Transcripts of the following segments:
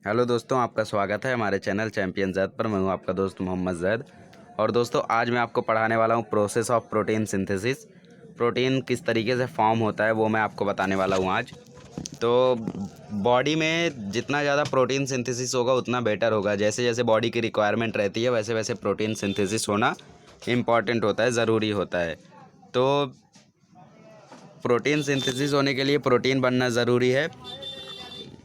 Hello दोस्तों, आपका स्वागत है हमारे चैनल चैंपियन जैद पर। मैं हूं आपका दोस्त मोहम्मद जैद। और दोस्तों, आज मैं आपको पढ़ाने वाला हूं process of protein synthesis. Protein किस तरीके से फॉर्म होता है वो मैं आपको बताने वाला हूं आज। तो बॉडी में जितना ज़्यादा प्रोटीन सिंथेसिस होगा उतना बेटर होगा। जैसे जैसे बॉडी की रिक्वायरमेंट रहती है वैसे वैसे प्रोटीन सिंथेसिस होना इम्पॉर्टेंट होता है, ज़रूरी होता है। तो प्रोटीन सिंथेसिस होने के लिए प्रोटीन बनना ज़रूरी है।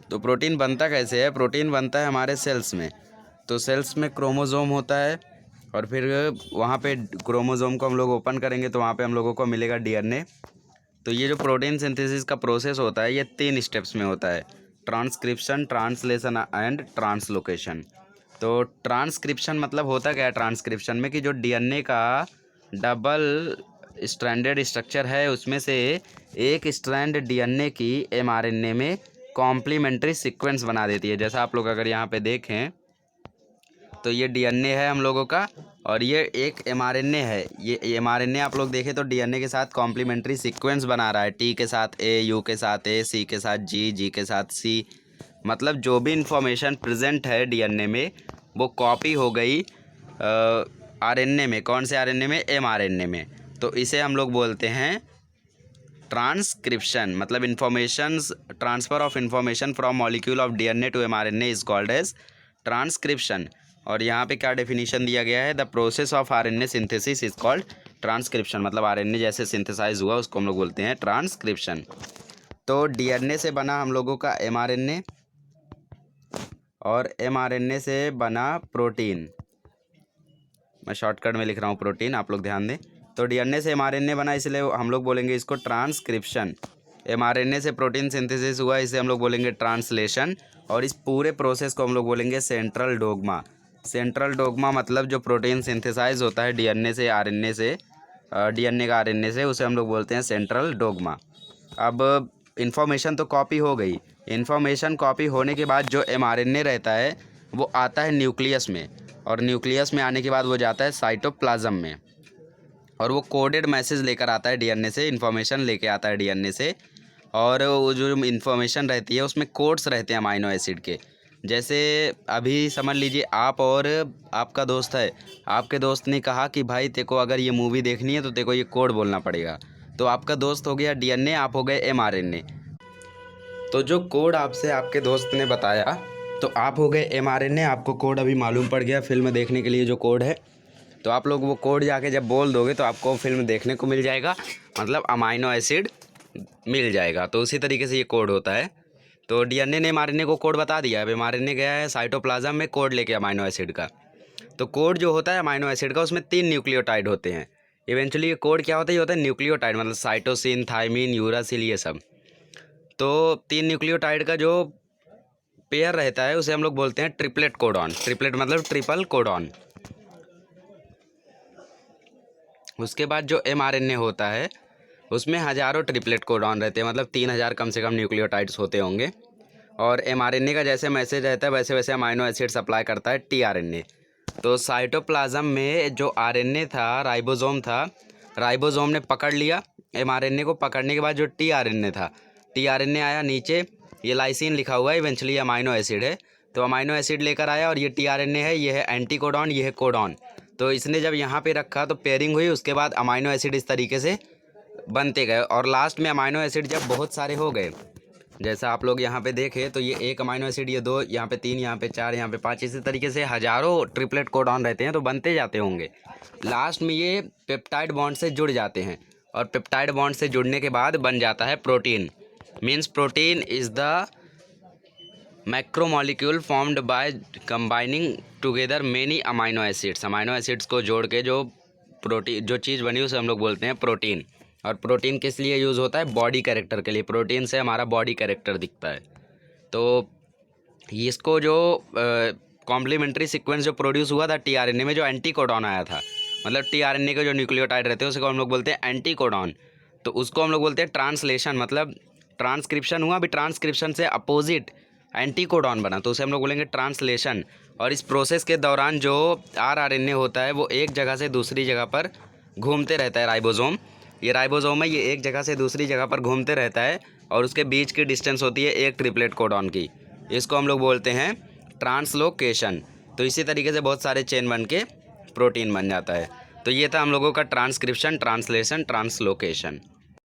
तो प्रोटीन बनता कैसे है? प्रोटीन बनता है हमारे सेल्स में। तो सेल्स में क्रोमोज़ोम होता है और फिर वहाँ पे क्रोमोज़ोम को हम लोग ओपन करेंगे तो वहाँ पे हम लोगों को मिलेगा डीएनए। तो ये जो प्रोटीन सिंथेसिस का प्रोसेस होता है ये 3 स्टेप्स में होता है: ट्रांसक्रिप्शन, ट्रांसलेशन एंड ट्रांसलोकेशन। तो ट्रांसक्रिप्शन मतलब होता क्या है ट्रांसक्रिप्शन में, कि जो डीएनए का डबल स्ट्रैंडेड स्ट्रक्चर है उसमें से एक स्ट्रैंड डीएनए की एमआरएनए में कॉम्प्लीमेंट्री सीक्वेंस बना देती है। जैसा आप लोग अगर यहाँ पे देखें तो ये डीएनए है हम लोगों का और ये एक एमआरएनए है। ये एमआरएनए आप लोग देखें तो डीएनए के साथ कॉम्प्लीमेंट्री सीक्वेंस बना रहा है। टी के साथ ए, यू के साथ ए, सी के साथ जी, जी के साथ सी। मतलब जो भी इंफॉर्मेशन प्रेजेंट है डीएनए में वो कॉपी हो गई आरएनए में। कौन से आरएनए में? एमआरएनए में। तो इसे हम लोग बोलते हैं ट्रांसक्रिप्शन। मतलब information, transfer of information from molecule of DNA to mRNA is called as transcription. और यहाँ पे क्या डेफिनेशन दिया गया है? The process of RNA synthesis is called transcription. मतलब आरएनए जैसे सिंथेसाइज हुआ उसको हम लोग बोलते हैं ट्रांसक्रिप्शन। तो डीएनए से बना हम लोगों का एमआरएनए और एमआरएनए से बना प्रोटीन। मैं शॉर्टकट में लिख रहा हूँ प्रोटीन, आप लोग ध्यान दें। तो डीएनए से एमआरएनए बना इसलिए हम लोग बोलेंगे इसको ट्रांसक्रिप्शन। एमआरएनए से प्रोटीन सिंथेसिस हुआ इसे हम लोग बोलेंगे ट्रांसलेशन। और इस पूरे प्रोसेस को हम लोग बोलेंगे सेंट्रल डोग्मा। सेंट्रल डोग्मा मतलब जो प्रोटीन सिंथेसाइज होता है डीएनए से आरएनए से, डीएनए का आरएनए से, उसे हम लोग बोलते हैं सेंट्रल डोग्मा। अब इन्फॉर्मेशन तो कॉपी हो गई। इन्फॉर्मेशन कॉपी होने के बाद जो एमआरएनए रहता है वो आता है न्यूक्लियस में, और न्यूक्लियस में आने के बाद वो जाता है साइटोप्लाज्म में और वो कोडेड मैसेज लेकर आता है डीएनए से, इन्फॉर्मेशन लेके आता है डीएनए से। और वो जो इन्फॉर्मेशन रहती है उसमें कोड्स रहते हैं अमाइनो एसिड के। जैसे अभी समझ लीजिए आप और आपका दोस्त है, आपके दोस्त ने कहा कि भाई तेको अगर ये मूवी देखनी है तो तेको ये कोड बोलना पड़ेगा। तो आपका दोस्त हो गया डीएनए, आप हो गए एमआरएनए। तो जो कोड आपसे आपके दोस्त ने बताया तो आप हो गए एमआरएनए, आपको कोड अभी मालूम पड़ गया फिल्म देखने के लिए जो कोड है। तो आप लोग वो कोड जाके जब बोल दोगे तो आपको फिल्म देखने को मिल जाएगा, मतलब अमाइनो एसिड मिल जाएगा। तो उसी तरीके से ये कोड होता है। तो डीएनए ने एमआरएनए को कोड बता दिया। अब एमआरएनए गया है साइटोप्लाज्म में कोड लेके अमाइनो एसिड का। तो कोड जो होता है अमाइनो एसिड का उसमें 3 न्यूक्लियोटाइड होते हैं। इवेंचुअली ये कोड क्या होता है? ये होता है न्यूक्लियोटाइड, मतलब साइटोसिन, थायमिन, यूरासिल, ये सब। तो 3 न्यूक्लियोटाइड का जो पेयर रहता है उसे हम लोग बोलते हैं ट्रिपलेट कोडॉन। ट्रिपलेट मतलब ट्रिपल कोडॉन। उसके बाद जो एमआरएनए होता है उसमें हज़ारों ट्रिपलेट कोडॉन रहते हैं, मतलब 3000 कम से कम न्यूक्लियोटाइड्स होते होंगे। और एमआरएनए का जैसे मैसेज रहता है वैसे वैसे अमाइनो एसिड सप्लाई करता है टीआरएनए। तो साइटोप्लाज्म में जो आरएनए था, राइबोसोम था, राइबोसोम ने पकड़ लिया एमआरएनए को। पकड़ने के बाद जो टीआरएनए था, टीआरएनए आया नीचे, ये लाइसिन लिखा हुआ है, इवेंचुअली अमाइनो एसिड है। तो अमाइनो एसिड लेकर आया और ये टीआरएनए है, ये है एंटी कोडॉन, ये है कोडॉन। तो इसने जब यहाँ पे रखा तो पेयरिंग हुई, उसके बाद अमाइनो एसिड इस तरीके से बनते गए। और लास्ट में अमाइनो एसिड जब बहुत सारे हो गए, जैसा आप लोग यहाँ पे देखें तो ये एक अमाइनो एसिड, ये 2, यहाँ पे 3, यहाँ पे 4, यहाँ पे 5, इसी तरीके से हज़ारों ट्रिपलेट कोडॉन रहते हैं तो बनते जाते होंगे। लास्ट में ये पेप्टाइड बॉन्ड से जुड़ जाते हैं और पेप्टाइड बॉन्ड से जुड़ने के बाद बन जाता है protein. Means protein is the macromolecule formed by combining together many amino acids. Amino acids को जोड़ के जो प्रोटीन, जो चीज़ बनी उसे हम लोग बोलते हैं प्रोटीन। और प्रोटीन किस लिए यूज़ होता है? बॉडी कैरेक्टर के लिए। प्रोटीन से हमारा बॉडी कैरेक्टर दिखता है। तो इसको जो कॉम्प्लीमेंट्री सीक्वेंस जो प्रोड्यूस हुआ था टीआरएनए में, जो एंटी कोडॉन आया था, मतलब टीआरएनए के जो न्यूक्लियोटाइड रहते हैं उसको हम लोग बोलते हैं एंटी कोडॉन। तो उसको हम लोग बोलते हैं ट्रांसलेशन। मतलब ट्रांसक्रिप्शन हुआ, अभी ट्रांसक्रिप्शन से अपोजिट एंटी कोडॉन बना तो उसे हम लोग बोलेंगे ट्रांसलेशन। और इस प्रोसेस के दौरान जो आरएनए होता है वो एक जगह से दूसरी जगह पर घूमते रहता है। राइबोसोम, ये राइबोसोम है, ये एक जगह से दूसरी जगह पर घूमते रहता है और उसके बीच की डिस्टेंस होती है एक ट्रिपलेट कोडॉन की। इसको हम लोग बोलते हैं ट्रांसलोकेशन। तो इसी तरीके से बहुत सारे चेन बन के प्रोटीन बन जाता है। तो ये था हम लोगों का ट्रांसक्रिप्शन, ट्रांसलेशन, ट्रांसलोकेशन।